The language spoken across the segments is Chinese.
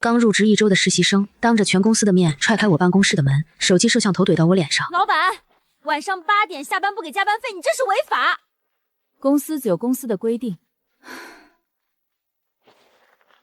刚入职1周的实习生，当着全公司的面踹开我办公室的门，手机摄像头怼到我脸上。老板，晚上8点下班不给加班费，你这是违法。公司自有公司的规定，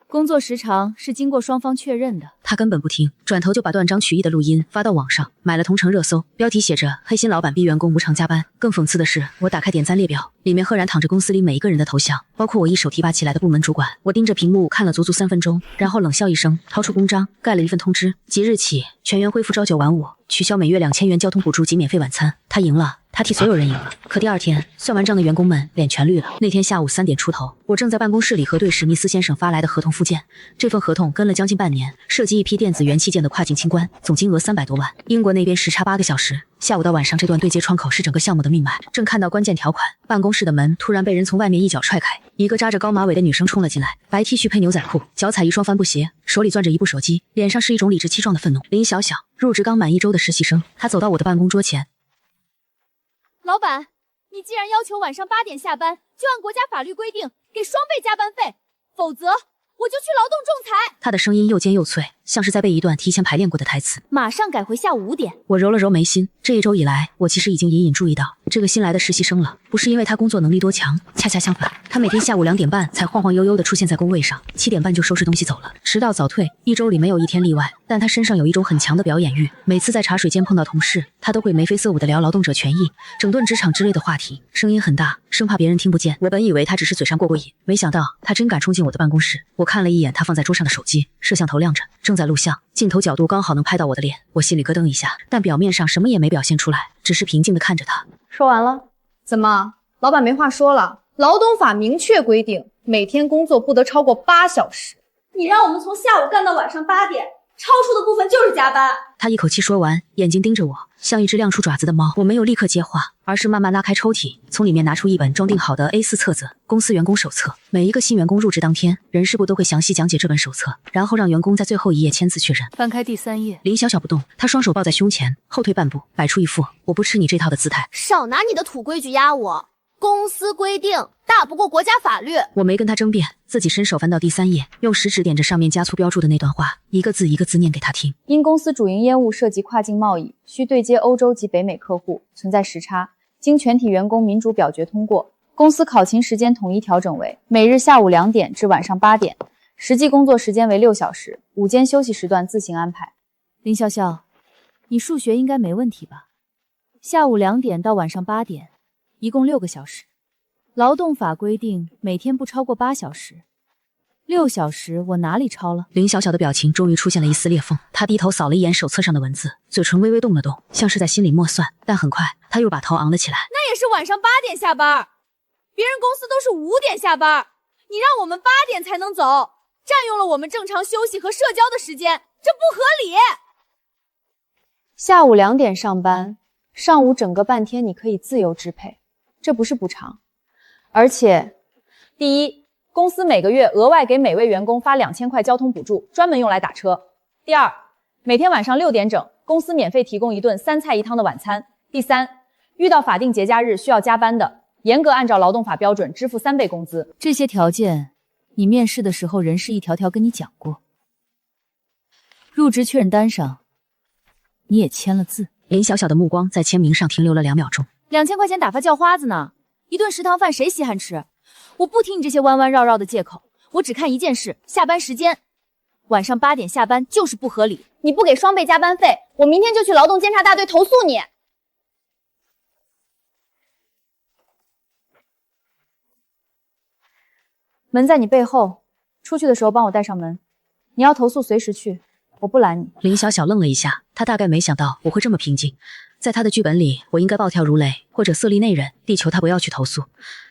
工作时长是经过双方确认的。他根本不听，转头就把断章取义的录音发到网上，买了同城热搜，标题写着黑心老板逼员工无偿加班。更讽刺的是，我打开点赞列表，里面赫然躺着公司里每一个人的头像，包括我一手提拔起来的部门主管。我盯着屏幕看了足足3分钟，然后冷笑一声，掏出公章盖了一份通知，即日起全员恢复朝9晚5，取消每月2000元交通补助及免费晚餐。他赢了，他替所有人赢了。可第二天算完账的员工们脸全绿了。那天下午3点出头，我正在办公室里核对史密斯先生发来的合同附件。这份合同跟了将近半年，涉及一批电子元器件的跨境清关，总金额300多万。英国那边时差8个小时，下午到晚上这段对接窗口是整个项目的命脉。正看到关键条款，办公室的门突然被人从外面一脚踹开，一个扎着高马尾的女生冲了进来，白 T 恤配牛仔裤，脚踩一双帆布鞋，手里攥着一部手机，脸上是一种理直气壮的愤怒。林小小，入职刚满1周的实习生，她走到我的办公桌前。老板，你既然要求晚上8点下班，就按国家法律规定给双倍加班费，否则我就去劳动仲裁。他的声音又尖又脆，像是在背一段提前排练过的台词。马上改回下午5点。我揉了揉眉心，这1周以来，我其实已经隐隐注意到这个新来的实习生了。不是因为他工作能力多强，恰恰相反，他每天下午2点半才晃晃悠悠地出现在工位上，7点半就收拾东西走了，迟到早退，1周里没有1天例外。但他身上有一种很强的表演欲，每次在茶水间碰到同事，他都会眉飞色舞地聊劳动者权益、整顿职场之类的话题，声音很大，生怕别人听不见。我本以为他只是嘴上过过瘾，没想到他真敢冲进我的办公室。我看了一眼他放在桌上的手机，摄像头亮着，正在录像，镜头角度刚好能拍到我的脸。我心里咯噔一下，但表面上什么也没表现出来，只是平静地看着他。说完了？怎么，老板没话说了？劳动法明确规定，每天工作不得超过8小时。你让我们从下午干到晚上8点，超出的部分就是加班。他一口气说完，眼睛盯着我，像一只亮出爪子的猫。我没有立刻接话，而是慢慢拉开抽屉，从里面拿出一本装订好的 A4 册子，公司员工手册。每一个新员工入职当天，人事部都会详细讲解这本手册，然后让员工在最后一页签字确认。翻开第3页，林小小不动，她双手抱在胸前，后退半步，摆出一副我不吃你这套的姿态。少拿你的土规矩压我，公司规定大不过国家法律。我没跟他争辩，自己伸手翻到第3页，用食指点着上面加粗标注的那段话，一个字一个字念给他听。因公司主营业务涉及跨境贸易，需对接欧洲及北美客户，存在时差，经全体员工民主表决通过，公司考勤时间统一调整为每日下午2点至晚上8点，实际工作时间为6小时，午间休息时段自行安排。林笑笑，你数学应该没问题吧？下午2点到晚上8点，一共6个小时。劳动法规定每天不超过8小时，6小时我哪里超了？林小小的表情终于出现了一丝裂缝，她低头扫了一眼手册上的文字，嘴唇微微动了动，像是在心里默算。但很快，她又把头昂了起来。那也是晚上8点下班，别人公司都是5点下班，你让我们8点才能走，占用了我们正常休息和社交的时间，这不合理。下午2点上班，上午整个半天你可以自由支配，这不是补偿。而且，第一，公司每个月额外给每位员工发2000块交通补助，专门用来打车。第二，每天晚上6点整，公司免费提供一顿3菜1汤的晚餐。第三，遇到法定节假日需要加班的，严格按照劳动法标准支付3倍工资。这些条件，你面试的时候人事一条条跟你讲过，入职确认单上你也签了字。林小小的目光在签名上停留了2秒钟。2000块钱打发叫花子呢，一顿食堂饭谁稀罕吃？我不听你这些弯弯绕绕的借口，我只看一件事，下班时间。晚上8点下班就是不合理，你不给双倍加班费，我明天就去劳动监察大队投诉你。门在你背后，出去的时候帮我带上门。你要投诉随时去，我不拦你。林小小愣了一下，她大概没想到我会这么平静。在她的剧本里，我应该暴跳如雷，或者色厉内荏，力求她不要去投诉。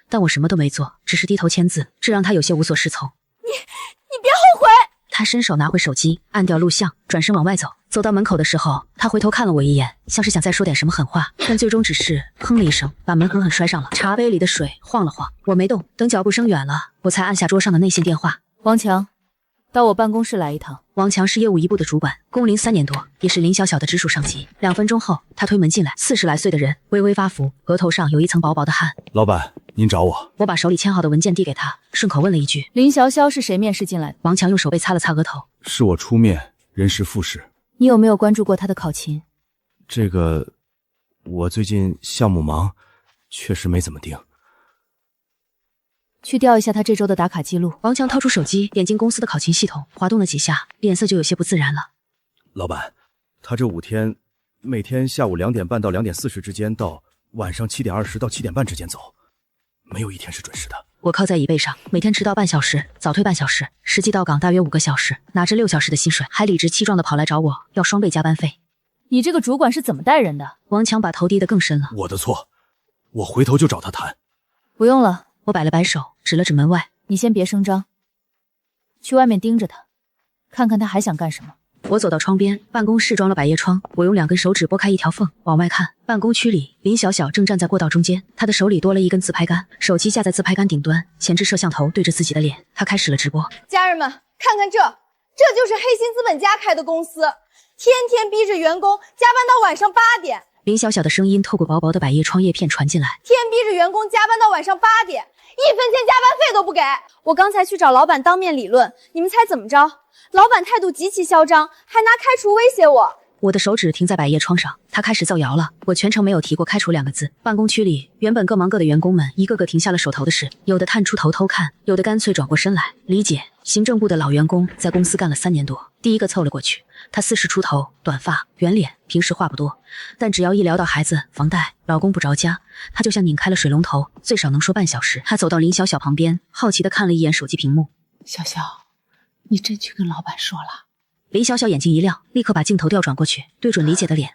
但我什么都没做，只是低头签字，这让她有些无所适从。你别后悔。她伸手拿回手机，按掉录像，转身往外走。走到门口的时候，她回头看了我一眼，像是想再说点什么狠话，但最终只是哼了一声，把门狠狠摔上了。茶杯里的水晃了晃，我没动，等脚步声远了，我才按下桌上的内线电话。王强，到我办公室来一趟。王强是业务一部的主管，工龄3年多，也是林小小的直属上级。2分钟后，他推门进来，40来岁的人，微微发福，额头上有一层薄薄的汗。老板，您找我？我把手里签好的文件递给他，顺口问了一句：林潇潇是谁面试进来的？王强用手背擦了擦额头，是我出面，人事复试。你有没有关注过他的考勤？这个，我最近项目忙，确实没怎么盯。去调一下他这周的打卡记录。王强掏出手机，点进公司的考勤系统，滑动了几下，脸色就有些不自然了。老板，他这5天，每天下午2点半到2点40之间到，晚上7点20到7点半之间走，没有一天是准时的。我靠在椅背上，每天迟到半小时，早退半小时，实际到岗大约5个小时，拿着6小时的薪水，还理直气壮地跑来找我要双倍加班费。你这个主管是怎么带人的？王强把头低得更深了。我的错，我回头就找他谈。不用了，我摆了摆手，指了指门外。你先别声张，去外面盯着他，看看他还想干什么。我走到窗边，办公室装了百叶窗，我用2根手指拨开一条缝往外看。办公区里，林小小正站在过道中间，她的手里多了一根自拍杆，手机架在自拍杆顶端，前置摄像头对着自己的脸。她开始了直播。家人们，看看这就是黑心资本家开的公司，天天逼着员工加班到晚上8点。林小小的声音透过薄薄的百叶窗叶片传进来，天逼着员工加班到晚上8点，1分钱加班费都不给。我刚才去找老板当面理论，你们猜怎么着？老板态度极其嚣张，还拿开除威胁我。我的手指停在百叶窗上，他开始造谣了。我全程没有提过开除2个字。办公区里，原本各忙各的员工们一个个停下了手头的事，有的探出头偷看，有的干脆转过身来。李姐，行政部的老员工，在公司干了3年多，第一个凑了过去。她40出头，短发，圆脸，平时话不多，但只要一聊到孩子、房贷、老公不着家，她就像拧开了水龙头，最少能说半小时。她走到林小小旁边，好奇地看了一眼手机屏幕。小小，你真去跟老板说了？林小小眼睛一亮，立刻把镜头调转过去，对准李姐的脸。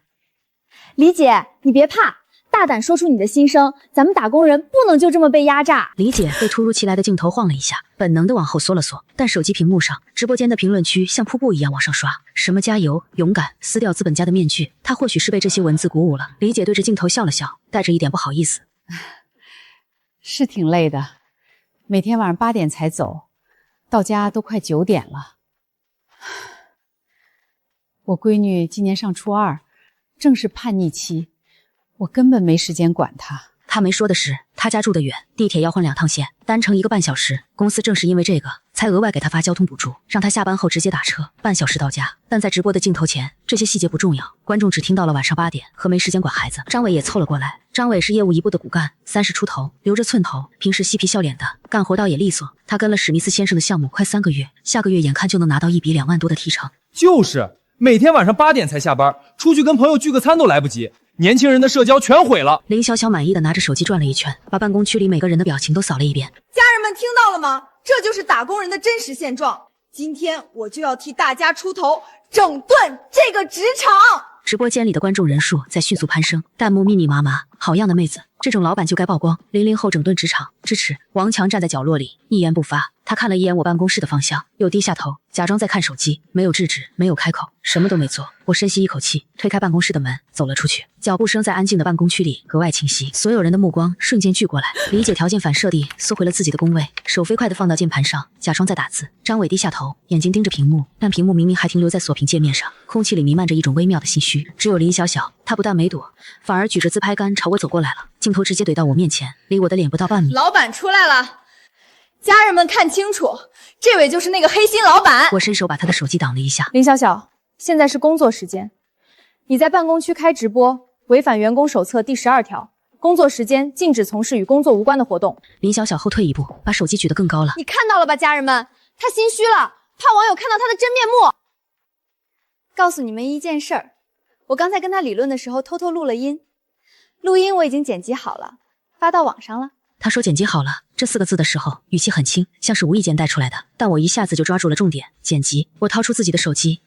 李姐，你别怕，大胆说出你的心声，咱们打工人不能就这么被压榨。李姐被突如其来的镜头晃了一下，本能的往后缩了缩，但手机屏幕上、直播间的评论区像瀑布一样往上刷，什么加油、勇敢、撕掉资本家的面具。她或许是被这些文字鼓舞了。李姐对着镜头笑了笑，带着一点不好意思。是挺累的，每天晚上8点才走，到家都快9点了。我闺女今年上初2，正是叛逆期，我根本没时间管她。她没说的是，她家住得远，地铁要换2趟线，单程1个半小时。公司正是因为这个，才额外给她发交通补助，让她下班后直接打车，半小时到家。但在直播的镜头前，这些细节不重要，观众只听到了晚上8点和没时间管孩子。张伟也凑了过来，张伟是业务一部的骨干，30出头，留着寸头，平时嬉皮笑脸的，干活倒也利索。他跟了史密斯先生的项目快3个月，下个月眼看就能拿到一笔2万多的提成。就是每天晚上8点才下班，出去跟朋友聚个餐都来不及，年轻人的社交全毁了。林小小满意的拿着手机转了一圈，把办公区里每个人的表情都扫了一遍。家人们听到了吗？这就是打工人的真实现状。今天我就要替大家出头，整顿这个职场。直播间里的观众人数在迅速攀升，弹幕密密麻麻，好样的妹子，这种老板就该曝光。00后整顿职场，支持。王强站在角落里一言不发，他看了一眼我办公室的方向，又低下头，假装在看手机，没有制止，没有开口，什么都没做。我深吸一口气，推开办公室的门，走了出去。脚步声在安静的办公区里格外清晰，所有人的目光瞬间聚过来。李姐条件反射地缩回了自己的工位，手飞快地放到键盘上，假装在打字。张伟低下头，眼睛盯着屏幕，但屏幕明明还停留在锁屏界面上，空气里弥漫着一种微妙的心虚。只有林小小，她不但没躲，反而举着自拍杆朝我走过来了，镜头直接怼到我面前，离我的脸不到半米。老板出来了，家人们看清楚，这位就是那个黑心老板。我伸手把他的手机挡了一下。林小小，现在是工作时间，你在办公区开直播，违反员工手册第12条，工作时间禁止从事与工作无关的活动。林小小后退一步，把手机举得更高了。你看到了吧，家人们，他心虚了，怕网友看到他的真面目。告诉你们一件事儿，我刚才跟他理论的时候偷偷录了音，录音我已经剪辑好了，发到网上了。他说剪辑好了这4个字的时候，语气很轻，像是无意间带出来的，但我一下子就抓住了重点。剪辑。我掏出自己的手机，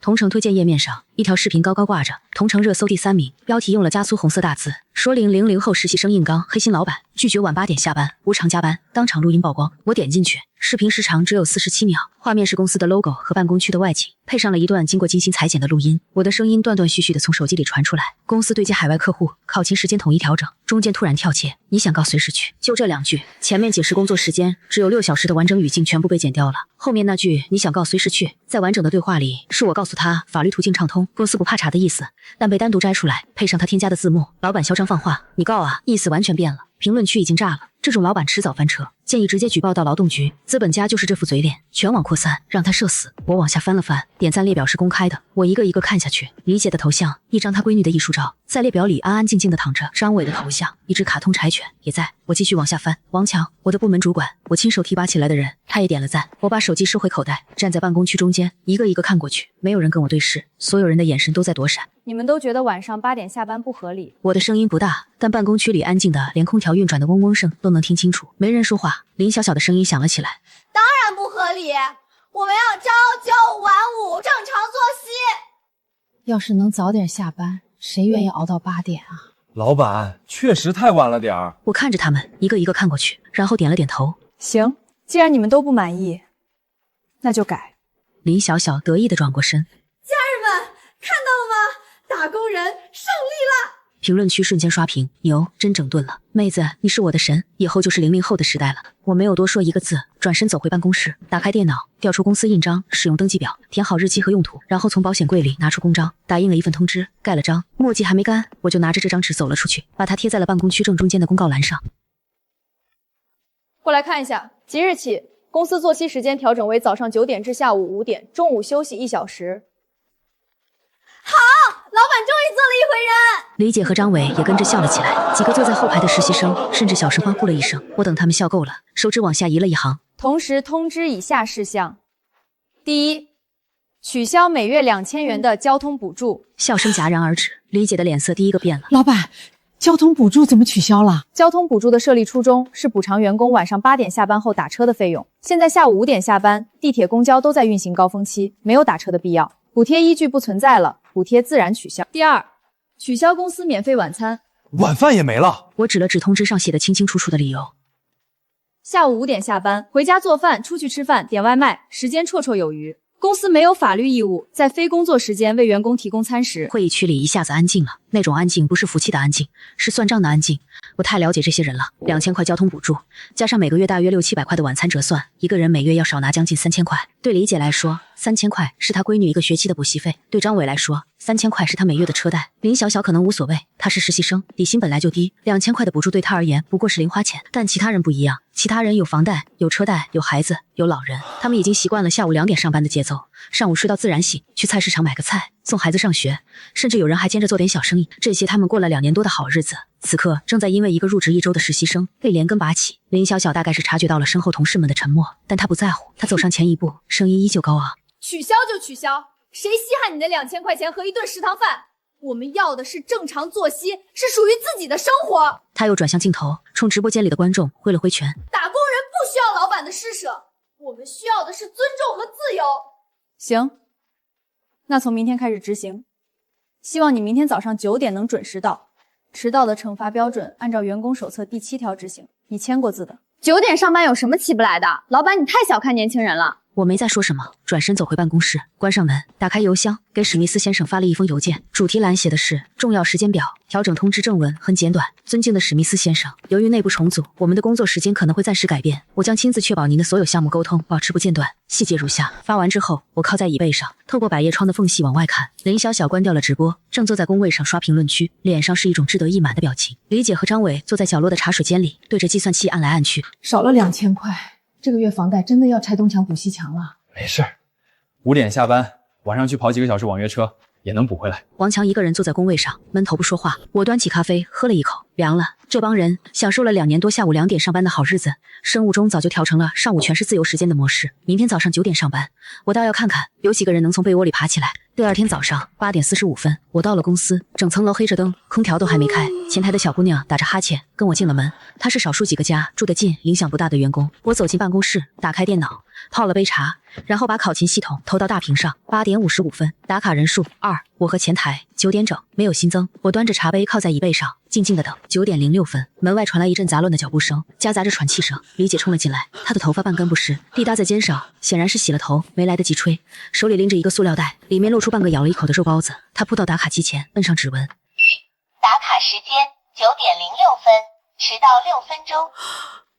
同城推荐页面上一条视频高高挂着，同城热搜第3名，标题用了加粗红色大字，说00后实习生硬刚，黑心老板拒绝晚8点下班，无偿加班，当场录音曝光。我点进去，视频时长只有47秒，画面是公司的 logo 和办公区的外景，配上了一段经过精心裁剪的录音，我的声音断断续续的从手机里传出来。公司对接海外客户，考勤时间统一调整，中间突然跳切，你想告随时去。就这2句，前面解释工作时间只有6小时的完整语境全部被剪掉了，后面那句你想告随时去，在完整的对话里是我告诉他法律途径畅通，公司不怕查的意思，但被单独摘出来，配上他添加的字幕，老板嚣张放话，你告啊，意思完全变了。评论区已经炸了，这种老板迟早翻车，建议直接举报到劳动局。资本家就是这副嘴脸，全网扩散，让他社死。我往下翻了翻，点赞列表是公开的，我一个一个看下去。李姐的头像，一张她闺女的艺术照，在列表里安安静静的躺着。张伟的头像，一只卡通柴犬也在。我继续往下翻，王强，我的部门主管，我亲手提拔起来的人，他也点了赞。我把手机收回口袋，站在办公区中间，一个一个看过去，没有人跟我对视，所有人的眼神都在躲闪。你们都觉得晚上8点下班不合理？我的声音不大，但办公区里安静的连空调运转的嗡嗡声都能听清楚，没人说话。林小小的声音响了起来，当然不合理，我们要朝9晚5，正常作息。要是能早点下班，谁愿意熬到8点啊？老板，确实太晚了点儿。我看着他们一个一个看过去，然后点了点头。行，既然你们都不满意，那就改。林小小得意地转过身，家人们看到了吗？打工人胜利了！评论区瞬间刷屏，牛，真整顿了，妹子，你是我的神，以后就是00后的时代了。我没有多说一个字，转身走回办公室，打开电脑，调出公司印章，使用登记表，填好日期和用途，然后从保险柜里拿出公章，打印了一份通知，盖了章，墨迹还没干，我就拿着这张纸走了出去，把它贴在了办公区正中间的公告栏上。过来看一下，即日起，公司作息时间调整为早上9点至下午5点，中午休息1小时。老板终于做了一回人。李姐和张伟也跟着笑了起来，几个坐在后排的实习生甚至小声欢呼了一声。我等他们笑够了，手指往下移了一行。同时通知以下事项：第一，取消每月2000元的交通补助。笑声戛然而止，李姐的脸色第一个变了。老板，交通补助怎么取消了？交通补助的设立初衷是补偿员工晚上8点下班后打车的费用。现在下午5点下班，地铁、公交都在运行高峰期，没有打车的必要，补贴依据不存在了，补贴自然取消。第二，取消公司免费晚餐，晚饭也没了。我指了指通知上写的清清楚楚的理由。下午5点下班，回家做饭、出去吃饭、点外卖，时间绰绰有余。公司没有法律义务在非工作时间为员工提供餐食。会议区里一下子安静了，那种安静不是服气的安静，是算账的安静。我太了解这些人了，2000块交通补助，加上每个月大约600-700块的晚餐折算，一个人每月要少拿将近3000块。对李姐来说，3000块是她闺女一个学期的补习费；对张伟来说，3000块是他每月的车贷。林小小可能无所谓，她是实习生，底薪本来就低，2000块的补助对她而言不过是零花钱。但其他人不一样，其他人有房贷、有车贷、有孩子、有老人，他们已经习惯了下午2点上班的节奏，上午睡到自然醒，去菜市场买个菜，送孩子上学，甚至有人还兼着做点小生意。这些他们过了2年多的好日子，此刻正在因为一个入职1周的实习生被连根拔起。林小小大概是察觉到了身后同事们的沉默，但她不在乎，她走上前一步，声音依旧高昂：取消就取消，谁稀罕你的2000块钱和一顿食堂饭？我们要的是正常作息，是属于自己的生活。他又转向镜头，冲直播间里的观众挥了挥拳：打工人不需要老板的施舍，我们需要的是尊重和自由。行，那从明天开始执行，希望你明天早上9点能准时到。迟到的惩罚标准按照员工手册第7条执行，你签过字的。9点上班有什么起不来的？老板，你太小看年轻人了。我没再说什么，转身走回办公室，关上门，打开邮箱，给史密斯先生发了一封邮件。主题栏写的是重要时间表，调整通知正文很简短。尊敬的史密斯先生，由于内部重组，我们的工作时间可能会暂时改变，我将亲自确保您的所有项目沟通保持不间断。细节如下。发完之后，我靠在椅背上，透过百叶窗的缝隙往外看。林小小关掉了直播，正坐在工位上刷评论区，脸上是一种志得意满的表情。李姐和张伟坐在角落的茶水间里，对着计算器按来按去。少了2000块，这个月房贷真的要拆东墙补西墙了。没事，5点下班，晚上去跑几个小时网约车也能补回来。王强一个人坐在工位上，闷头不说话。我端起咖啡喝了一口，凉了。这帮人享受了2年多下午2点上班的好日子，生物钟早就调成了上午全是自由时间的模式。明天早上9点上班，我倒要看看有几个人能从被窝里爬起来。第二天早上8点45分，我到了公司，整层楼黑着灯，空调都还没开。前台的小姑娘打着哈欠跟我进了门，她是少数几个家住得近、影响不大的员工。我走进办公室，打开电脑，泡了杯茶，然后把考勤系统投到大屏上。8点55分，打卡人数2，我和前台。9点整，没有新增。我端着茶杯靠在椅背上，静静的等。9点06分，门外传来一阵杂乱的脚步声，夹杂着喘气声。李姐冲了进来，她的头发半干不湿，滴搭在肩上，显然是洗了头，没来得及吹。手里拎着一个塑料袋，里面露出半个咬了一口的肉包子。她扑到打卡机前，摁上指纹。打卡时间9点06分，迟到6分钟。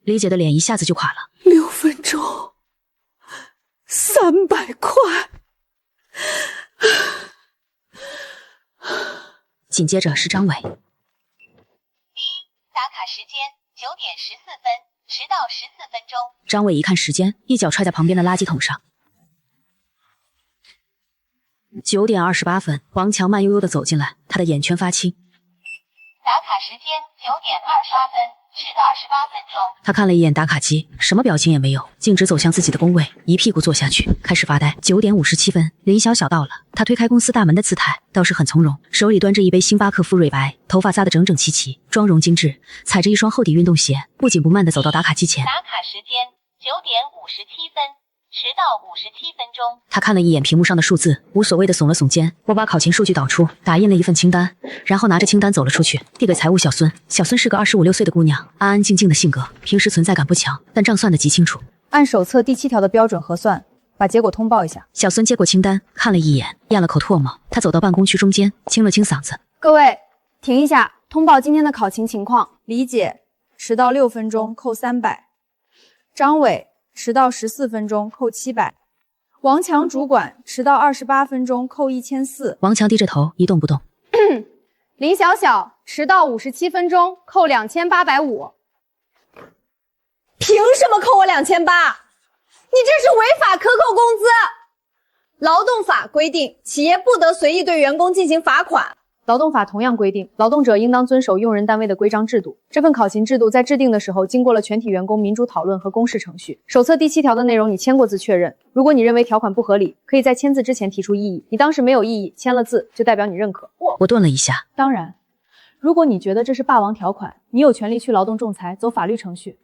李姐的脸一下子就垮了。6分钟，300块。紧接着是张伟。打卡时间9点14分，迟到14分钟。张伟一看时间，一脚踹在旁边的垃圾桶上。9点28分，王强慢悠悠地走进来，他的眼圈发青。打卡时间9点28分，迟到28分钟。他看了一眼打卡机，什么表情也没有，径直走向自己的工位，一屁股坐下去，开始发呆。9点57分，林小小到了，他推开公司大门的姿态倒是很从容，手里端着一杯星巴克馥芮白，头发扎得整整齐齐，妆容精致，踩着一双厚底运动鞋，不紧不慢地走到打卡机前。打卡时间9点57分，迟到57分钟。他看了一眼屏幕上的数字，无所谓的耸了耸肩。我把考勤数据导出，打印了一份清单，然后拿着清单走了出去，递给财务小孙。小孙是个25、6岁的姑娘，安安静静的性格，平时存在感不强，但账算得极清楚。按手册第7条的标准核算，把结果通报一下。小孙接过清单，看了一眼，咽了口唾沫。他走到办公区中间，清了清嗓子：“各位，停一下，通报今天的考勤情况。李姐迟到6分钟，扣300；张伟迟到14分钟，扣700；王强主管迟到28分钟，扣1400。王强低着头一动不动。林小小迟到57分钟，扣2850。凭什么扣我2800？你这是违法克扣工资！劳动法规定，企业不得随意对员工进行罚款。劳动法同样规定，劳动者应当遵守用人单位的规章制度。这份考勤制度在制定的时候，经过了全体员工民主讨论和公示程序。手册第7条的内容，你签过字确认。如果你认为条款不合理，可以在签字之前提出异议。你当时没有异议，签了字，就代表你认可。我顿了一下。当然，如果你觉得这是霸王条款，你有权利去劳动仲裁，走法律程序。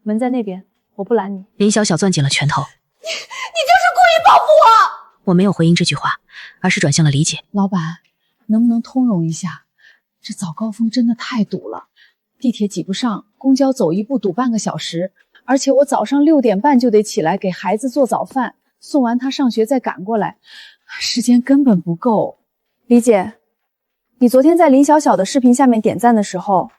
门在那边，我不拦你。林小小攥紧了拳头。你就是故意报复我！我没有回应这句话，而是转向了李姐。老板，能不能通融一下？这早高峰真的太堵了，地铁挤不上，公交走一步堵半个小时，而且我早上6点半就得起来给孩子做早饭，送完他上学再赶过来，时间根本不够。李姐，你昨天在林小小的视频下面点赞的时候，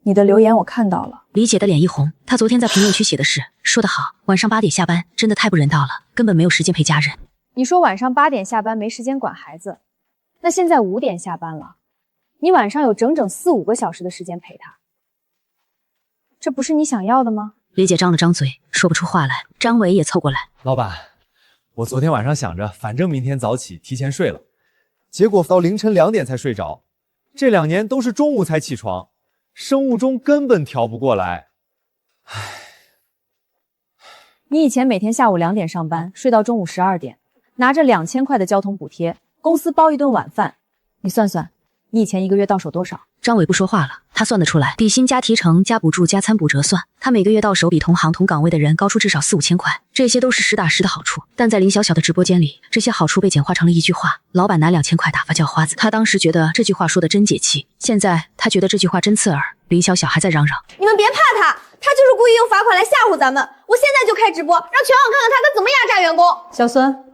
你的留言我看到了。李姐的脸一红，她昨天在评论区写的是，说得好，晚上8点下班，真的太不人道了，根本没有时间陪家人。你说晚上8点下班没时间管孩子，那现在5点下班了，你晚上有整整4、5个小时的时间陪他，这不是你想要的吗？李姐张了张嘴，说不出话来。张伟也凑过来，老板，我昨天晚上想着，反正明天早起提前睡了，结果到凌晨2点才睡着，这2年都是中午才起床，生物钟根本调不过来。你以前每天下午2点上班，睡到中午12点，拿着2000块的交通补贴，公司包一顿晚饭，你算算，你以前1个月到手多少？张伟不说话了，他算得出来，底薪加提成加补助加餐补折算，他每个月到手比同行同岗位的人高出至少4、5千块，这些都是实打实的好处。但在林小小的直播间里，这些好处被简化成了一句话：老板拿2000块打发叫花子。他当时觉得这句话说的真解气，现在他觉得这句话真刺耳。林小小还在嚷嚷：你们别怕他，他就是故意用罚款来吓唬咱们。我现在就开直播，让全网看看他怎么压榨员工。小孙，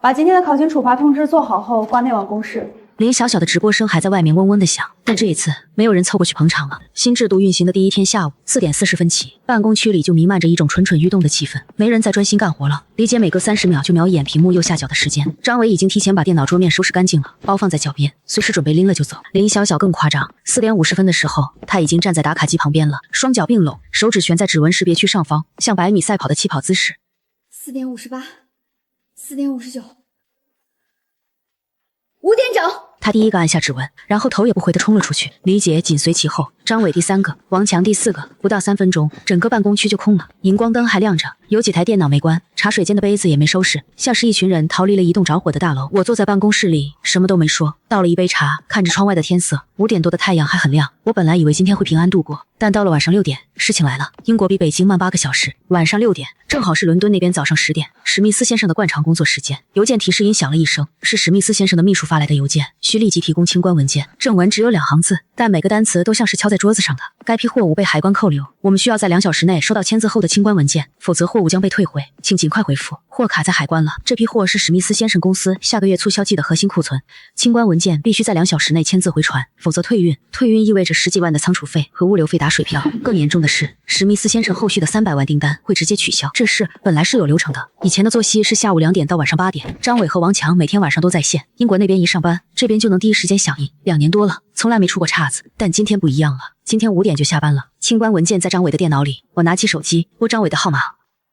把今天的考勤处罚通知做好后挂内网公示。林小小的直播声还在外面嗡嗡的响，但这一次没有人凑过去捧场了。新制度运行的第一天下午4点40分起，办公区里就弥漫着一种蠢蠢欲动的气氛，没人再专心干活了。李姐每隔30秒就瞄一眼屏幕右下角的时间。张伟已经提前把电脑桌面收拾干净了，包放在脚边，随时准备拎了就走。林小小更夸张，4点50分的时候，他已经站在打卡机旁边了，双脚并拢，手指悬在指纹识别区上方，像100米赛跑的起跑姿势。4点58，4点59，5点整。他第一个按下指纹，然后头也不回地冲了出去。李姐紧随其后，张伟第3个，王强第4个。不到3分钟，整个办公区就空了，荧光灯还亮着，有几台电脑没关，茶水间的杯子也没收拾，像是一群人逃离了一栋着火的大楼。我坐在办公室里，什么都没说，倒了一杯茶，看着窗外的天色，5点多的太阳还很亮。我本来以为今天会平安度过，但到了晚上6点，事情来了。英国比北京慢8个小时，晚上6点，正好是伦敦那边早上10点，史密斯先生的惯常工作时间。邮件提示音响了一声，是史密斯先生的秘书发来的邮件，需立即提供清关文件。正文只有2行字，但每个单词都像是敲在桌子上的。该批货物被海关扣留，我们需要在2小时内收到签字后的清关文件，否则货物将被退回，请尽快回复。货卡在海关了，这批货是史密斯先生公司下个月促销季的核心库存，清关文件必须在2小时内签字回传，否则退运。退运意味着10几万的仓储费和物流费打水漂。更严重的是，史密斯先生后续的300万订单会直接取消。这事本来是有流程的，以前的作息是下午2点到晚上8点，张伟和王强每天晚上都在线。英国那边一上班，这边就能第一时间响应。2年多了，从来没出过岔子，但今天不一样了。今天5点就下班了，清关文件在张伟的电脑里。我拿起手机拨张伟的号码。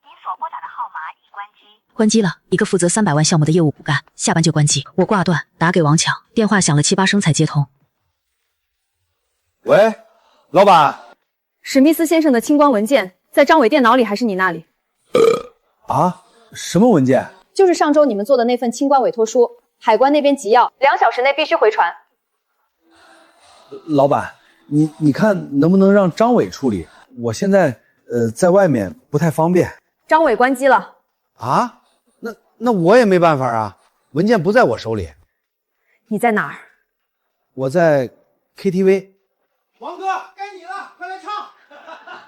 您所拨打的号码已关机。关机了，一个负责300万项目的业务不干，下班就关机。我挂断，打给王强，电话响了7、8声才接通。喂，老板。史密斯先生的清关文件在张伟电脑里还是你那里？啊？什么文件？就是上周你们做的那份清关委托书，海关那边急要，2小时内必须回传。老板，你看能不能让张伟处理？我现在在外面不太方便。张伟关机了。啊？那我也没办法啊，文件不在我手里。你在哪儿？我在 KTV。王哥，该你了，快来唱！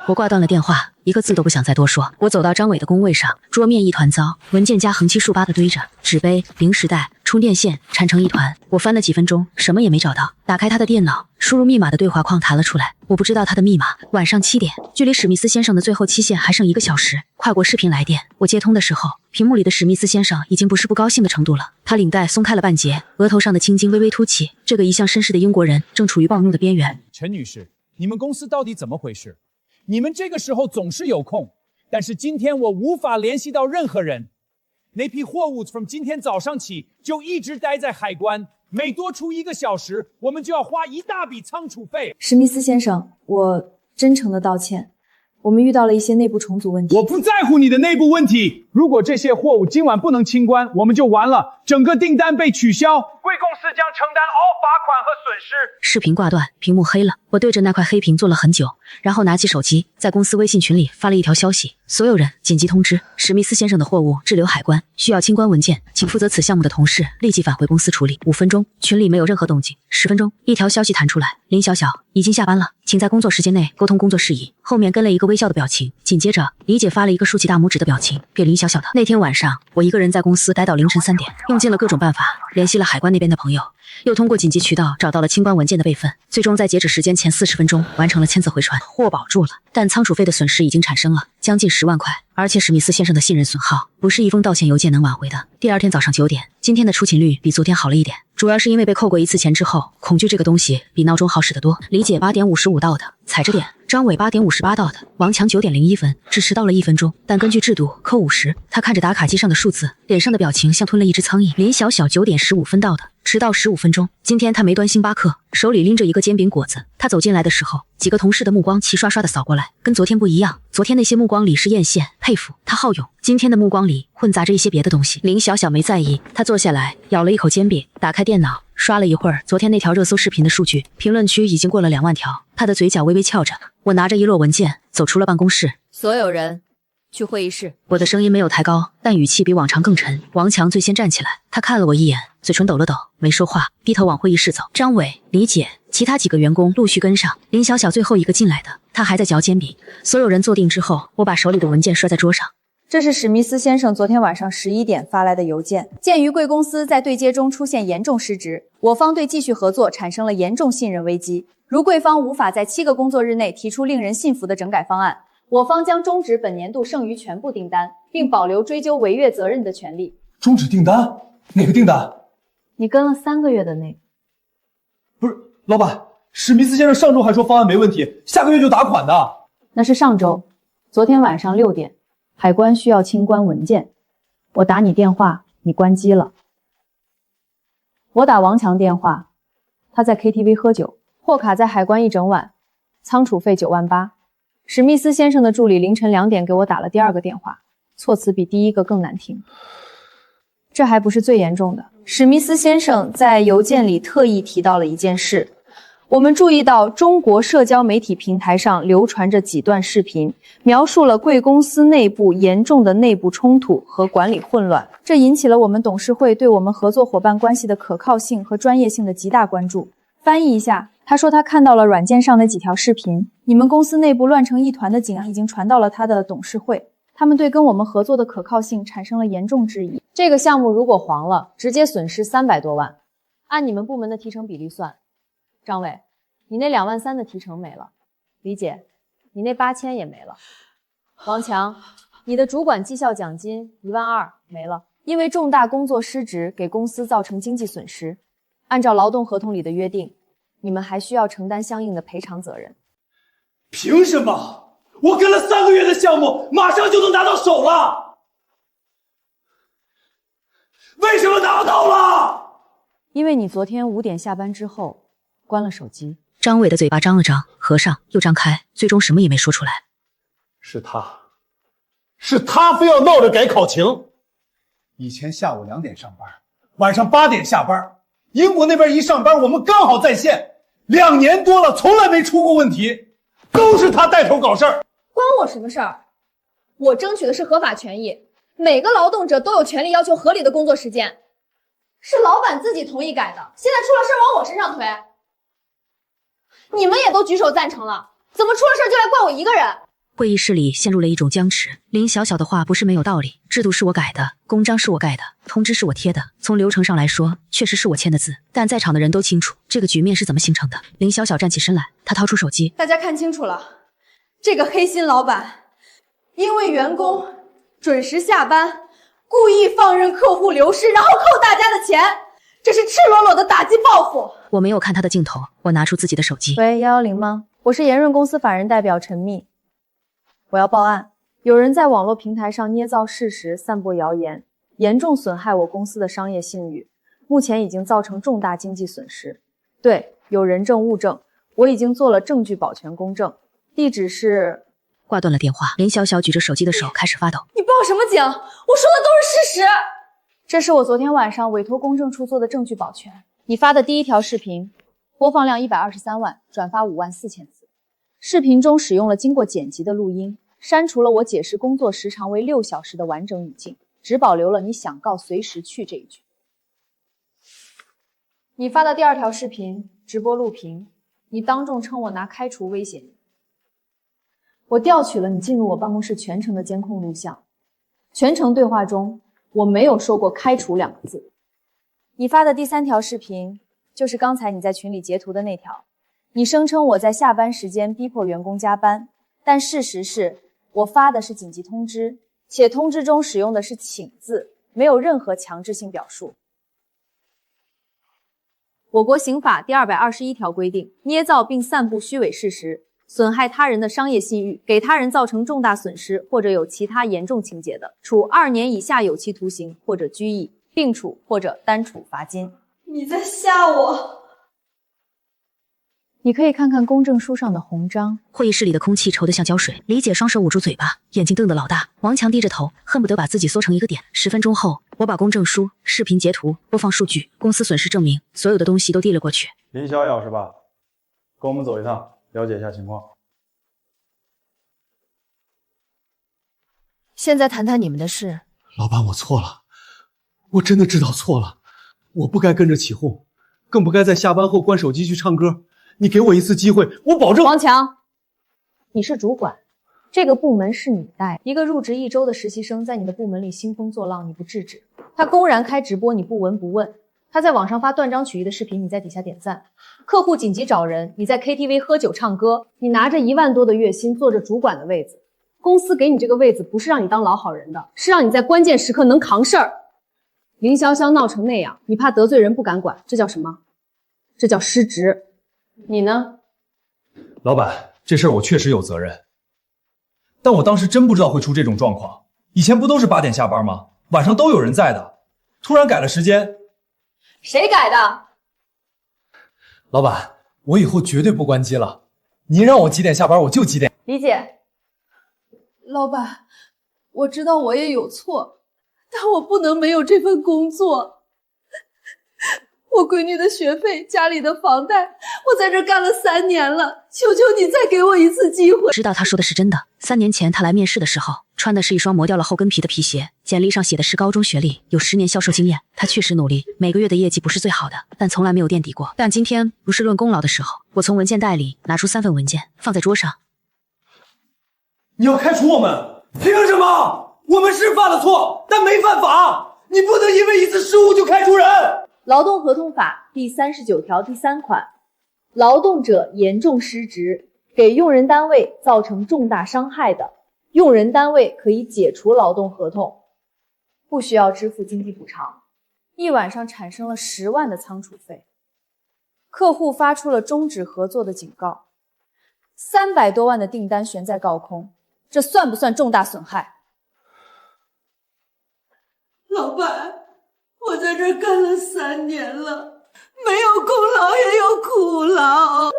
我挂断了电话，一个字都不想再多说。我走到张伟的工位上，桌面一团糟，文件夹横七竖八的堆着，纸杯、零食袋、充电线缠成一团。我翻了几分钟，什么也没找到。打开他的电脑，输入密码的对话框弹了出来。我不知道他的密码。晚上7点，距离史密斯先生的最后期限还剩1个小时。跨国视频来电，我接通的时候，屏幕里的史密斯先生已经不是不高兴的程度了。他领带松开了半截，额头上的青筋微微凸起。这个一向绅士的英国人正处于暴怒的边缘。陈女士，你们公司到底怎么回事？你们这个时候总是有空，但是今天我无法联系到任何人。那批货物从今天早上起就一直待在海关，每多出1个小时，我们就要花一大笔仓储费。史密斯先生，我真诚的道歉，我们遇到了一些内部重组问题。我不在乎你的内部问题，如果这些货物今晚不能清关，我们就完了，整个订单被取消，贵公司将承担all罚款和损失。视频挂断，屏幕黑了。我对着那块黑屏做了很久，然后拿起手机，在公司微信群里发了一条消息：所有人紧急通知，史密斯先生的货物滞留海关，需要清关文件，请负责此项目的同事立即返回公司处理。5分钟，群里没有任何动静。10分钟，一条消息弹出来：林小小已经下班了，请在工作时间内沟通工作事宜。后面跟了一个微笑的表情，紧接着李姐发了一个竖起大拇指的表情给林小小的。那天晚上，我一个人在公司待到凌晨3点，用尽了各种办法联系了海关那边的朋友，又通过紧急渠道找到了清关文件的备份，最终在截止时间前40分钟完成了签字回传，货保住了。但仓储费的损失已经产生了将近10万块，而且史密斯先生的信任损耗不是一封道歉邮件能挽回的。第二天早上9点，今天的出勤率比昨天好了一点，主要是因为被扣过1次钱之后，恐惧这个东西比闹钟好使得多。李姐8点55到的，踩着点；张伟8点58到的，王强9点01分，只迟到了1分钟，但根据制度扣50。他看着打卡机上的数字，脸上的表情像吞了一只苍蝇。林小小9点15分到的，迟到15分钟。今天他没端星巴克，手里拎着一个煎饼果子。他走进来的时候，几个同事的目光齐刷刷的扫过来，跟昨天不一样。昨天那些目光里是艳羡、佩服，他好勇；今天的目光里混杂着一些别的东西。林小小没在意，他坐下来咬了一口煎饼，打开电脑刷了一会儿昨天那条热搜视频的数据，评论区已经过了2万条。他的嘴角微微翘着。我拿着一摞文件走出了办公室。所有人去会议室。我的声音没有抬高，但语气比往常更沉。王强最先站起来，他看了我一眼，嘴唇抖了抖，没说话，低头往会议室走。张伟、李姐，其他几个员工陆续跟上。林小小最后一个进来的，他还在嚼煎饼。所有人坐定之后，我把手里的文件摔在桌上。这是史密斯先生昨天晚上11点发来的邮件。鉴于贵公司在对接中出现严重失职，我方对继续合作产生了严重信任危机。如贵方无法在7个工作日内提出令人信服的整改方案，我方将终止本年度剩余全部订单，并保留追究违约责任的权利。终止订单？哪个订单？你跟了3个月的那个。不是，老板，史密斯先生上周还说方案没问题，下个月就打款的。那是上周，昨天晚上6点，海关需要清关文件，我打你电话，你关机了。我打王强电话，他在 KTV 喝酒，货卡在海关1整晚，仓储费9万8。史密斯先生的助理凌晨2点给我打了第2个电话，措辞比第1个更难听。这还不是最严重的，史密斯先生在邮件里特意提到了一件事。我们注意到中国社交媒体平台上流传着几段视频，描述了贵公司内部严重的内部冲突和管理混乱，这引起了我们董事会对我们合作伙伴关系的可靠性和专业性的极大关注。翻译一下，他说他看到了软件上的几条视频，你们公司内部乱成一团的景已经传到了他的董事会，他们对跟我们合作的可靠性产生了严重质疑。这个项目如果黄了，直接损失300多万，按你们部门的提成比例算。张伟，你那2万3的提成没了。李姐，你那8000也没了。王强，你的主管绩效奖金1万2没了，因为重大工作失职给公司造成经济损失。按照劳动合同里的约定，你们还需要承担相应的赔偿责任。凭什么？我跟了3个月的项目，马上就能拿到手了，为什么拿不到了？因为你昨天5点下班之后关了手机。张伟的嘴巴张了张，合上又张开，最终什么也没说出来。是他非要闹着改考勤。以前下午2点上班，晚上8点下班。英国那边一上班，我们刚好在线，2年多了，从来没出过问题，都是他带头搞事儿。关我什么事儿？我争取的是合法权益，每个劳动者都有权利要求合理的工作时间。是老板自己同意改的，现在出了事往我身上推。你们也都举手赞成了，怎么出了事就来怪我一个人？会议室里陷入了一种僵持。林小小的话不是没有道理，制度是我改的，公章是我盖的，通知是我贴的，从流程上来说，确实是我签的字。但在场的人都清楚，这个局面是怎么形成的。林小小站起身来，她掏出手机，大家看清楚了，这个黑心老板因为员工准时下班，故意放任客户流失，然后扣大家的钱，这是赤裸裸的打击报复。我没有看他的镜头，我拿出自己的手机。喂，110吗？我是延润公司法人代表陈密，我要报案，有人在网络平台上捏造事实，散播谣言，严重损害我公司的商业信誉，目前已经造成重大经济损失。对，有人证物证，我已经做了证据保全公证，地址是……挂断了电话，林小小举着手机的手开始发抖。你报什么警？我说的都是事实。这是我昨天晚上委托公证处做的证据保全。你发的第1条视频，播放量123万，转发54000次。视频中使用了经过剪辑的录音，删除了我解释工作时长为6小时的完整语境，只保留了你想告随时去这一句。你发的第2条视频，直播录屏，你当众称我拿开除威胁你。我调取了你进入我办公室全程的监控录像，全程对话中我没有说过开除2个字。你发的第3条视频，就是刚才你在群里截图的那条。你声称我在下班时间逼迫员工加班，但事实是我发的是紧急通知，且通知中使用的是请字，没有任何强制性表述。我国刑法第221条规定，捏造并散布虚伪事实，损害他人的商业信誉，给他人造成重大损失，或者有其他严重情节的，处2年以下有期徒刑或者拘役，并处或者单处罚金。你在吓我！你可以看看公证书上的红章。会议室里的空气稠得像胶水，李姐双手捂住嘴巴，眼睛瞪得老大。王强低着头，恨不得把自己缩成一个点。10分钟后，我把公证书、视频截图、播放数据、公司损失证明，所有的东西都递了过去。林小小是吧？跟我们走一趟，了解一下情况。现在谈谈你们的事。老板，我错了，我真的知道错了，我不该跟着起哄，更不该在下班后关手机去唱歌。你给我一次机会，我保证。王强，你是主管，这个部门是你带。一个入职1周的实习生在你的部门里兴风作浪，你不制止；他公然开直播，你不闻不问；他在网上发断章取义的视频，你在底下点赞；客户紧急找人，你在 KTV 喝酒唱歌；你拿着1万多的月薪，坐着主管的位子。公司给你这个位子，不是让你当老好人的，是让你在关键时刻能扛事儿。林潇潇闹成那样，你怕得罪人不敢管，这叫什么？这叫失职。你呢？老板，这事儿我确实有责任，但我当时真不知道会出这种状况。以前不都是8点下班吗？晚上都有人在的，突然改了时间。谁改的？老板，我以后绝对不关机了，您让我几点下班我就几点。李姐，老板，我知道我也有错，但我不能没有这份工作。我闺女的学费，家里的房贷，我在这干了3年了，求求你再给我一次机会。知道他说的是真的。3年前他来面试的时候，穿的是一双磨掉了后跟皮的皮鞋，简历上写的是高中学历，有10年销售经验。他确实努力，每个月的业绩不是最好的，但从来没有垫底过。但今天不是论功劳的时候，我从文件袋里拿出3份文件，放在桌上。你要开除我们？凭什么？我们是犯了错，但没犯法。你不能因为一次失误就开除人。劳动合同法第39条第3款，劳动者严重失职，给用人单位造成重大伤害的，用人单位可以解除劳动合同，不需要支付经济补偿。一晚上产生了10万的仓储费，客户发出了终止合作的警告，300多万的订单悬在高空，这算不算重大损害？老板，我在这儿干了3年了，没有功劳也有苦劳。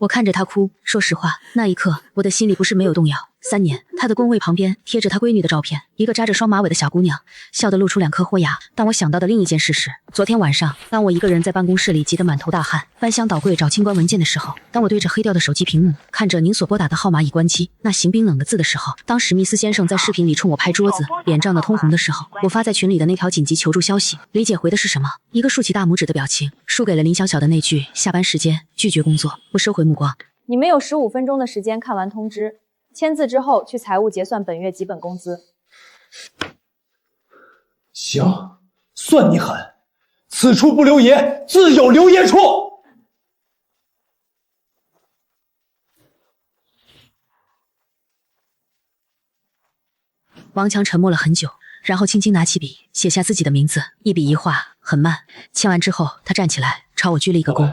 我看着他哭，说实话，那一刻我的心里不是没有动摇。3年，他的工位旁边贴着他闺女的照片，一个扎着双马尾的小姑娘，笑得露出2颗豁牙。但我想到的另一件事是，昨天晚上，当我一个人在办公室里急得满头大汗，翻箱倒柜找清关文件的时候，当我对着黑掉的手机屏幕，看着您所拨打的号码已关机，那行冰冷的字的时候，当史密斯先生在视频里冲我拍桌子，脸涨得通红的时候，我发在群里的那条紧急求助消息，李姐回的是什么？一个竖起大拇指的表情，输给了林小小的那句下班时间拒绝工作。我收回目光。你们有15分钟的时间看完通知，签字之后去财务结算本月基本工资。行，算你狠，此处不留爷，自有留爷处。王强沉默了很久，然后轻轻拿起笔，写下自己的名字，一笔一画，很慢。签完之后，他站起来，朝我鞠了一个躬。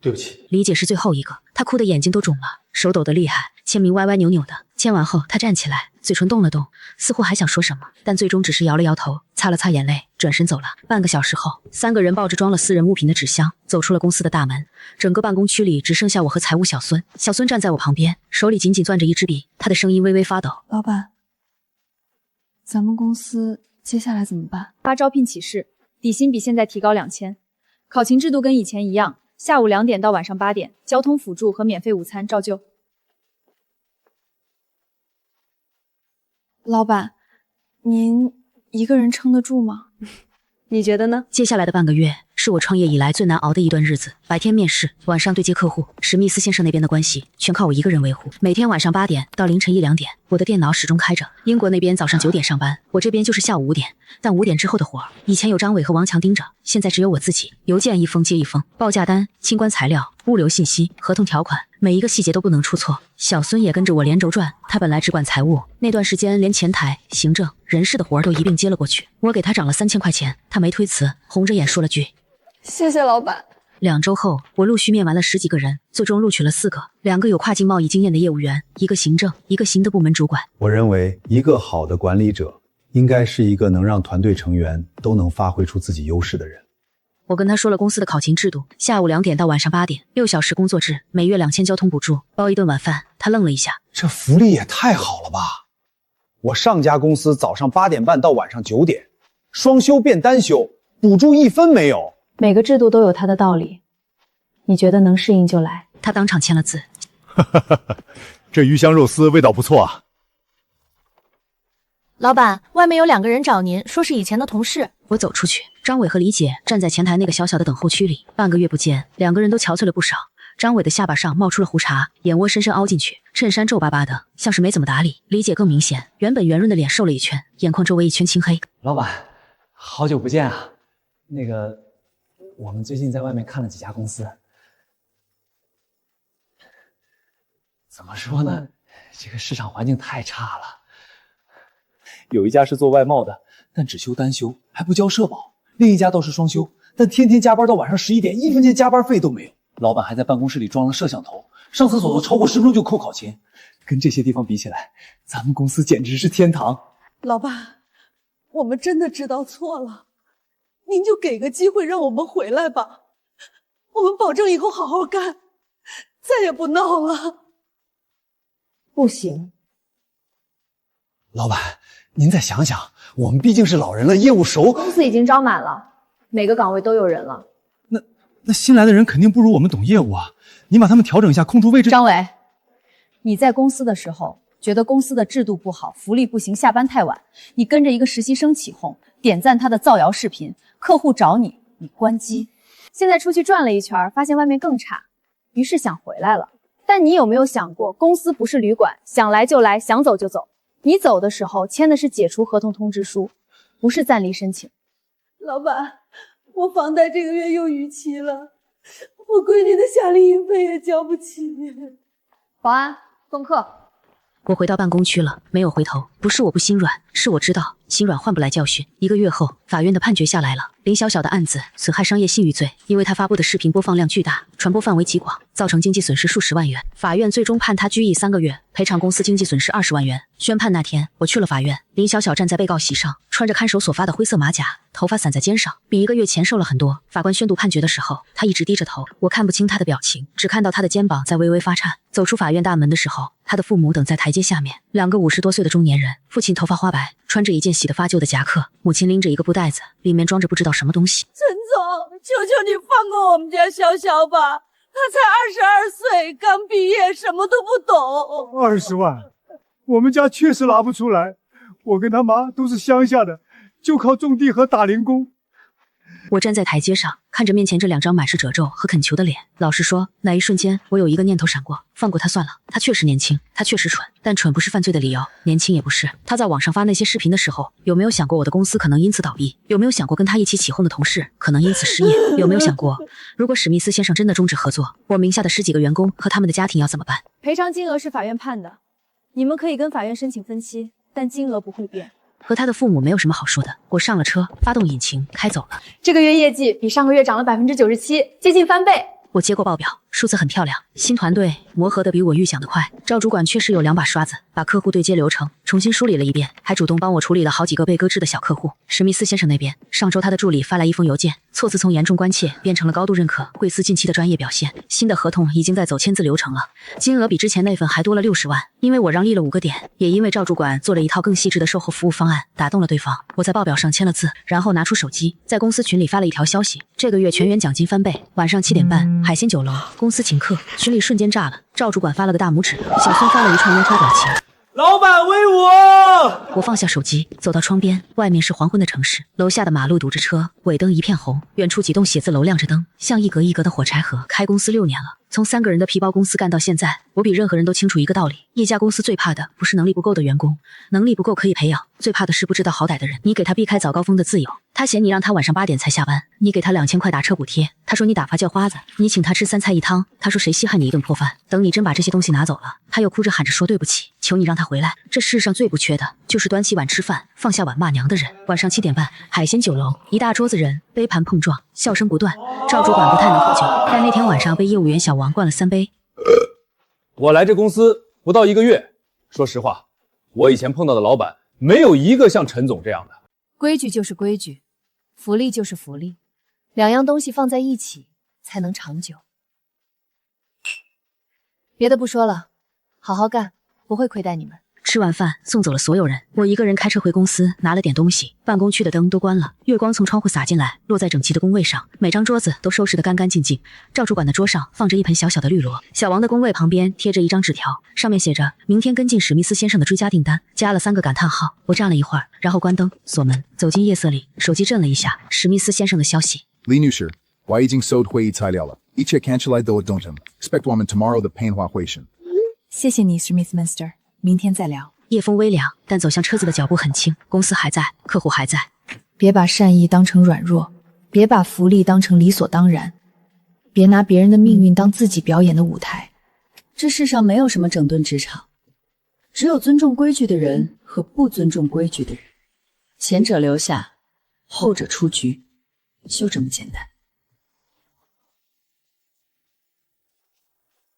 对不起，李姐是最后一个，她哭得眼睛都肿了，手抖得厉害，签名歪歪扭扭的。签完后，她站起来，嘴唇动了动，似乎还想说什么，但最终只是摇了摇头，擦了擦眼泪，转身走了。半个小时后，3个人抱着装了私人物品的纸箱走出了公司的大门。整个办公区里只剩下我和财务小孙。小孙站在我旁边，手里紧紧攥着一支笔，他的声音微微发抖。老板，咱们公司接下来怎么办？发招聘启事，底薪比现在提高2000，考勤制度跟以前一样。下午2点到晚上8点，交通辅助和免费午餐照旧。老板，您一个人撑得住吗？你觉得呢？接下来的半个月是我创业以来最难熬的一段日子，白天面试，晚上对接客户，史密斯先生那边的关系全靠我一个人维护。每天晚上8点到凌晨1、2点，我的电脑始终开着。英国那边早上9点上班，我这边就是下午5点。但5点之后的活儿，以前有张伟和王强盯着，现在只有我自己。邮件一封接一封，报价单、清关材料、物流信息、合同条款，每一个细节都不能出错。小孙也跟着我连轴转，他本来只管财务，那段时间连前台、行政、人事的活儿都一并接了过去。我给他涨了3000块钱，他没推辞，红着眼说了句谢谢老板。2周后，我陆续面完了10几个人，最终录取了4个，2个有跨境贸易经验的业务员，一个行政，一个新的部门主管。我认为一个好的管理者应该是一个能让团队成员都能发挥出自己优势的人。我跟他说了公司的考勤制度，下午2点到晚上8点，6小时工作制，每月2000交通补助，包一顿晚饭。他愣了一下，这福利也太好了吧！我上家公司早上8点半到晚上9点，双休变单休，补助1分没有。每个制度都有它的道理，你觉得能适应就来。他当场签了字。这鱼香肉丝味道不错啊。老板，外面有2个人找您，说是以前的同事。我走出去，张伟和李姐站在前台那个小小的等候区里。半个月不见，2个人都憔悴了不少。张伟的下巴上冒出了胡茬，眼窝深深凹进去，衬衫皱巴巴的，像是没怎么打理。李姐更明显，原本圆润的脸瘦了一圈，眼眶周围一圈青黑。老板，好久不见啊！那个，我们最近在外面看了几家公司，怎么说呢？这个市场环境太差了。有一家是做外贸的，但只休单休，还不交社保；另一家倒是双休，但天天加班到晚上11点，1分钱加班费都没有。老板还在办公室里装了摄像头，上厕所都超过10分钟就扣考勤。跟这些地方比起来，咱们公司简直是天堂。老板，我们真的知道错了，您就给个机会让我们回来吧，我们保证以后好好干，再也不闹了。不行，老板，您再想想，我们毕竟是老人了，业务熟。公司已经招满了，每个岗位都有人了。那新来的人肯定不如我们懂业务啊！你把他们调整一下，空出位置。张伟，你在公司的时候觉得公司的制度不好，福利不行，下班太晚，你跟着一个实习生起哄，点赞他的造谣视频，客户找你，你关机。现在出去转了一圈，发现外面更差，于是想回来了。但你有没有想过，公司不是旅馆，想来就来，想走就走。你走的时候签的是解除合同通知书，不是暂离申请。老板，我房贷这个月又逾期了，我闺女的夏令营费也交不起。保安，送客。我回到办公区了，没有回头，不是我不心软，是我知道心软换不来教训。1个月后，法院的判决下来了。林小小的案子损害商业信誉罪，因为他发布的视频播放量巨大，传播范围极广，造成经济损失数十万元。法院最终判他拘役3个月，赔偿公司经济损失20万元。宣判那天，我去了法院，林小小站在被告席上，穿着看守所发的灰色马甲，头发散在肩上，比1个月前瘦了很多。法官宣读判决的时候，他一直低着头，我看不清他的表情，只看到他的肩膀在微微发颤。走出法院大门的时候，他的父母等在台阶下面，2个50多岁的中年人，父亲头发花白，穿着一件洗得发旧的夹克，母亲拎着一个布袋子，里面装着不知道什么东西。陈总，求求你放过我们家小小吧，他才22岁，刚毕业，什么都不懂。20万，我们家确实拿不出来，我跟他妈都是乡下的，就靠种地和打零工。我站在台阶上，看着面前这2张满是褶皱和恳求的脸。老实说，那一瞬间，我有一个念头闪过，放过他算了。他确实年轻，他确实蠢，但蠢不是犯罪的理由，年轻也不是。他在网上发那些视频的时候，有没有想过我的公司可能因此倒闭？有没有想过跟他一起起哄的同事可能因此失业？有没有想过，如果史密斯先生真的终止合作，我名下的10几个员工和他们的家庭要怎么办？赔偿金额是法院判的，你们可以跟法院申请分期，但金额不会变。和他的父母没有什么好说的，我上了车，发动引擎开走了。这个月业绩比上个月涨了97%，接近翻倍。我接过报表，数字很漂亮。新团队磨合的比我预想的快，赵主管确实有2把刷子，把客户对接流程重新梳理了一遍，还主动帮我处理了好几个被搁置的小客户。史密斯先生那边，上周他的助理发来一封邮件，措辞从严重关切变成了高度认可贵司近期的专业表现。新的合同已经在走签字流程了，金额比之前那份还多了60万。因为我让利了5个点，也因为赵主管做了一套更细致的售后服务方案，打动了对方。我在报表上签了字，然后拿出手机，在公司群里发了一条消息：这个月全员奖金翻倍，晚上7点半，海鲜酒楼，公司请客。群里瞬间炸了，赵主管发了个大拇指，小孙发了一串烟花表情。老板威武！我放下手机，走到窗边，外面是黄昏的城市，楼下的马路堵着车，尾灯一片红，远处几栋写字楼亮着灯，像一格一格的火柴盒。开公司6年了，从3个人的皮包公司干到现在，我比任何人都清楚一个道理：一家公司最怕的不是能力不够的员工，能力不够可以培养，最怕的是不知道好歹的人。你给他避开早高峰的自由，他嫌你让他晚上8点才下班；你给他2000块打车补贴，他说你打发叫花子；你请他吃3菜1汤，他说谁稀罕你一顿破饭。等你真把这些东西拿走了，他又哭着喊着说对不起，求你让他回来。这世上最不缺的就是端起碗吃饭，放下碗骂娘的人。晚上7点半，海鲜酒楼，一大桌子人，杯盘碰撞，笑声不断。赵主管不太能喝酒，但那天晚上被业务员小王灌了3杯。我来这公司不到1个月，说实话，我以前碰到的老板没有一个像陈总这样的。规矩就是规矩，福利就是福利，2样东西放在一起才能长久。别的不说了，好好干，不会亏待你们。吃完饭送走了所有人，我一个人开车回公司，拿了点东西。办公区的灯都关了，月光从窗户洒进来，落在整齐的工位上，每张桌子都收拾得干干净净。赵主管的桌上放着一盆小小的绿萝，小王的工位旁边贴着一张纸条，上面写着明天跟进史密斯先生的追加订单，加了3个感叹号。我站了一会儿，然后关灯锁门，走进夜色里，手机震了一下，史密斯先生的消息。李女士，我已经收回一材料了，一切看起来都正常。Expect 我们 tomorrow 的电话会审。谢谢你 ，Smith，Mister， 明天再聊。夜风微凉，但走向车子的脚步很轻。公司还在，客户还在。别把善意当成软弱，别把福利当成理所当然，别拿别人的命运当自己表演的舞台。这世上没有什么整顿职场，只有尊重规矩的人和不尊重规矩的人，前者留下，后者出局，就这么简单。